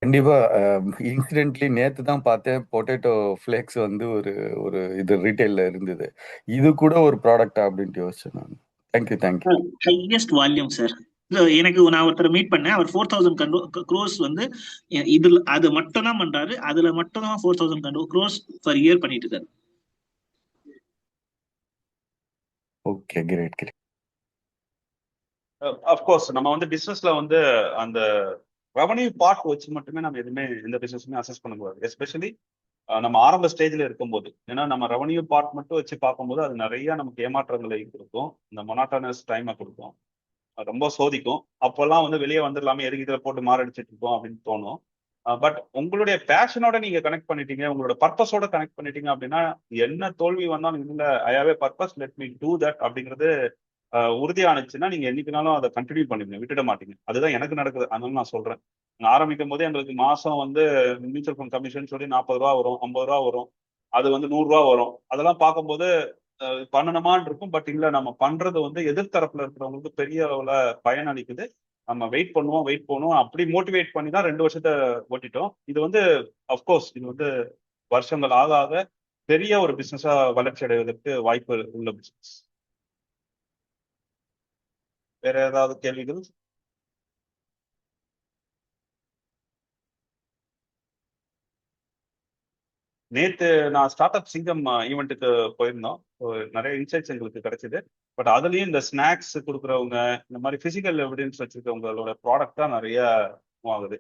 Speaker 4: கண்டிப்பா. இன்சிடென்ட்லி நேத்து தான் பார்த்தேன். பொட்டேட்டோ ஃபிளேக்ஸ் வந்து ஒரு ஒரு இது ரீட்டைல்ல இருந்தது. இது கூட ஒரு ப்ராடக்ட்டா அப்படின்ட்டு யோசிச்சேன் நான். Thank you, thank you.
Speaker 2: Highest volume sir. எனக்கு நான் ஒருத்தர் மீட் பண்ணேன். அவர் 4000 க்ரோஸ் வந்து இதுல அது மட்டும் தான் பண்றாரு. அதுல மட்டும் தான் 4000 க்ரோஸ் பர் இயர் பண்ணிட்டு இருக்காரு.
Speaker 4: Okay, great, great.
Speaker 1: அஃப்கோர்ஸ் நம்ம வந்து பிசினஸ்ல வந்து அந்த ரெவன்யூ பார்ட் வச்சு மட்டுமே நம்ம எதுவுமே எந்த பிசினஸுமே அசஸ் பண்ணக்கூடாது. எஸ்பெஷலி நம்ம ஆரம்ப ஸ்டேஜ்ல இருக்கும்போது. ஏன்னா நம்ம ரெவன்யூ பார்ட் மட்டும் வச்சு பார்க்கும்போது அது நிறைய நமக்கு ஏமாற்றங்களை கொடுக்கும். இந்த மொனாட்டனஸ் டைமை கொடுக்கும். ரொம்ப சோதிக்கும். அப்போல்லாம் வந்து வெளியே வந்துடலாமே, எதுக்கு இதில் போட்டு மாரடிச்சிட்டு இருக்கோம் அப்படின்னு தோணும். பட் உங்களுடைய பேஷனோட நீங்க கனெக்ட் பண்ணிட்டீங்க, உங்களோட பர்பஸோட கனெக்ட் பண்ணிட்டீங்க அப்படின்னா என்ன தோல்வி வந்தாலும் இல்ல, I have A purpose, let me do that அப்படிங்கிறது உறுதியானுச்சுன்னா நீங்க என்னைக்குனாலும் அதை கண்டினியூ பண்ணுவீங்க, விட்டுட மாட்டீங்க. அதுதான் எனக்கு நடக்குது. அதனால நான் சொல்றேன். நான் ஆரம்பிக்கும் போதே எங்களுக்கு மாசம் வந்து மியூச்சுவல் ஃபண்ட் கமிஷன் சொல்லி 40 ரூபா வரும், 50 ரூபா வரும், அது வந்து 100 ரூபா வரும். அதெல்லாம் பார்க்கும்போது பண்ணணுமான்னு இருக்கும். பட் இல்ல, நம்ம பண்றது வந்து எதிர்த்தரப்புல இருக்கிறவங்களுக்கு பெரிய அளவுல பயன் அளிக்குது. நம்ம வெயிட் பண்ணுவோம், வெயிட் பண்ணுவோம், அப்படி மோட்டிவேட் பண்ணி தான் 2 வருஷத்தை ஓட்டிட்டோம். இது வந்து அஃப்கோர்ஸ் இது வந்து வருஷங்கள் ஆக ஆக பெரிய ஒரு பிசினஸா வளர்ச்சி அடைவதற்கு வாய்ப்பு உள்ள பிசினஸ். வேற ஏதாவது கேள்விகள்? நேத்து நான் ஸ்டார்ட் அப் சிங்கம் ஈவெண்ட்டுக்கு போயிருந்தோம். நிறைய இன்சைட்ஸ் எங்களுக்கு கிடைச்சது. பட் அதுலயும் இந்த ஸ்நாக்ஸ் கொடுக்குறவங்க, இந்த மாதிரி பிசிக்கல் எவிடன்ஸ் வச்சிருக்கவங்களோட ப்ராடக்ட் தான் நிறைய மூவ் ஆகுது.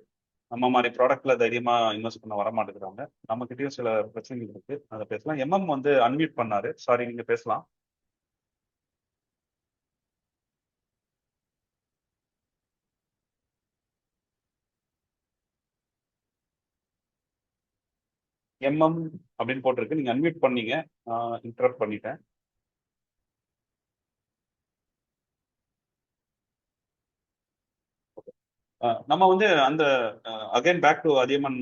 Speaker 1: நம்ம மாதிரி ப்ராடக்ட்ல தைரியமா இன்வெஸ்ட் பண்ண வர மாட்டேங்கிறாங்க. நம்ம கிட்டயும் சில பிரச்சனைகள் இருக்கு, அதை பேசலாம். எம்எம் வந்து அன்மியூட் பண்ணாரு. சாரி, நீங்க பேசலாம். எம்எம் அப்படின்னு போட்டிருக்கு, நீங்க அன்மியூட் பண்ணீங்க. இன்டரப்ட் பண்ணிட்டேன். நம்ம வந்து அந்த அகைன் பேக் டு அதியமன்.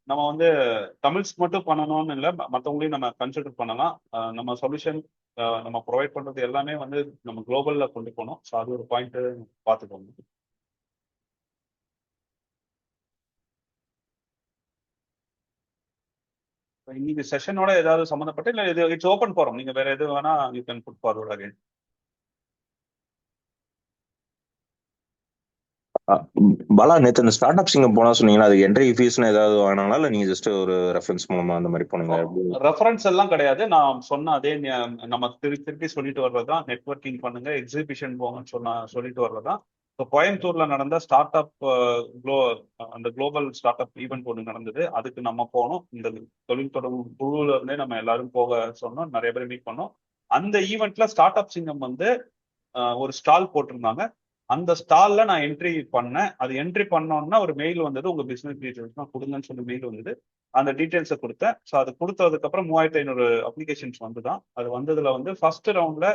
Speaker 1: நம்ம வந்து தமிழ்ஸ் மட்டும் பண்ணணும்னு இல்லை, மற்றவங்களையும் நம்ம கன்சிடர் பண்ணலாம். நம்ம சொல்யூஷன் நம்ம ப்ரொவைட் பண்றது எல்லாமே வந்து நம்ம குளோபல்ல கொண்டு போகணும். ஸோ அது ஒரு பாயிண்ட் பார்த்துக்கோங்க. இன்னைக்கு செஷனோட ஏதாவது சம்மந்தப்பட்ட இல்லை, இது இட்ஸ் ஓப்பன் ஃபாரம். நீங்க வேற எது வேணா you can put forward again.
Speaker 5: Bala, நேற்று இந்த ஸ்டார்ட் அப் சிங்கம் போனா சொன்னீங்கன்னா அது என்ட்ரி ஃபீஸ்னு ஏதாவது வாங்கினாங்களா, இல்லை நீங்க ஜஸ்ட் ஒரு ரெஃபரன்ஸ் மூலமா அந்த மாதிரி போனீங்க?
Speaker 1: ரெஃபரன்ஸ் எல்லாம் கிடையாது. நான் சொன்ன அதே நம்ம திருப்பி சொல்லிட்டு வர்றதுதான். நெட்வொர்க்கிங் பண்ணுங்க, எக்ஸிபிஷன் போங்கன்னு சொல்லிட்டு வர்றதுதான். இப்போ கோயம்புத்தூர்ல நடந்த ஸ்டார்ட் அப் அந்த குளோபல் ஸ்டார்ட் அப் ஈவெண்ட் ஒன்று நடந்தது. அதுக்கு நம்ம போனோம். இந்த தொழில் தொடங்கும் குழுல இருந்தே நம்ம எல்லாரும் போக சொன்னோம். நிறைய பேர் மீட் பண்ணோம். அந்த ஈவெண்ட்ல ஸ்டார்ட் அப் சிங்கம் வந்து ஒரு ஸ்டால் போட்டிருந்தாங்க. அந்த ஸ்டால்ல நான் என்ட்ரி பண்ணேன். அது என்ட்ரி பண்ணோன்னா ஒரு மெயில் வந்தது, உங்க பிசினஸ் டீடைல்ஸ் கொடுங்கன்னு சொல்லி மெயில் வந்தது. அந்த டீடைல்ஸை கொடுத்தேன். ஸோ அது கொடுத்ததுக்கு அப்புறம் 3500 அப்ளிகேஷன்ஸ் வந்துதான். அது வந்ததுல வந்து ஃபர்ஸ்ட் ரவுண்ட்ல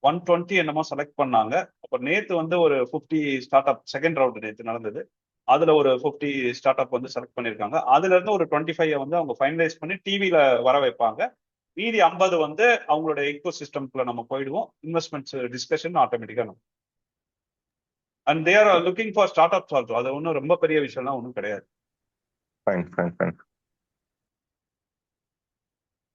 Speaker 1: 120 என்னமோ செலக்ட் பண்ணாங்க. அப்போ நேத்து வந்து ஒரு 50 ஸ்டார்ட் அப் செகண்ட் ரவுண்ட் நேற்று நடந்தது. அதுல ஒரு 50 ஸ்டார்ட் அப் வந்து செலக்ட் பண்ணிருக்காங்க. அதுல இருந்து ஒரு 25 வந்து அவங்க ஃபைனலைஸ் பண்ணி டிவில வர வைப்பாங்க. மீதி 50 வந்து அவங்களோட எக்கோ சிஸ்டம்குள்ள நம்ம போயிடுவோம். இன்வெஸ்ட்மெண்ட்ஸ் டிஸ்கஷன் ஆட்டோமேட்டிக்கா நம்ம and they are looking for start ups also. அது ஒன்றும் ரொம்ப பெரிய விஷயம்லாம் ஒன்றும் கிடையாது.
Speaker 5: Fine, fine, fine.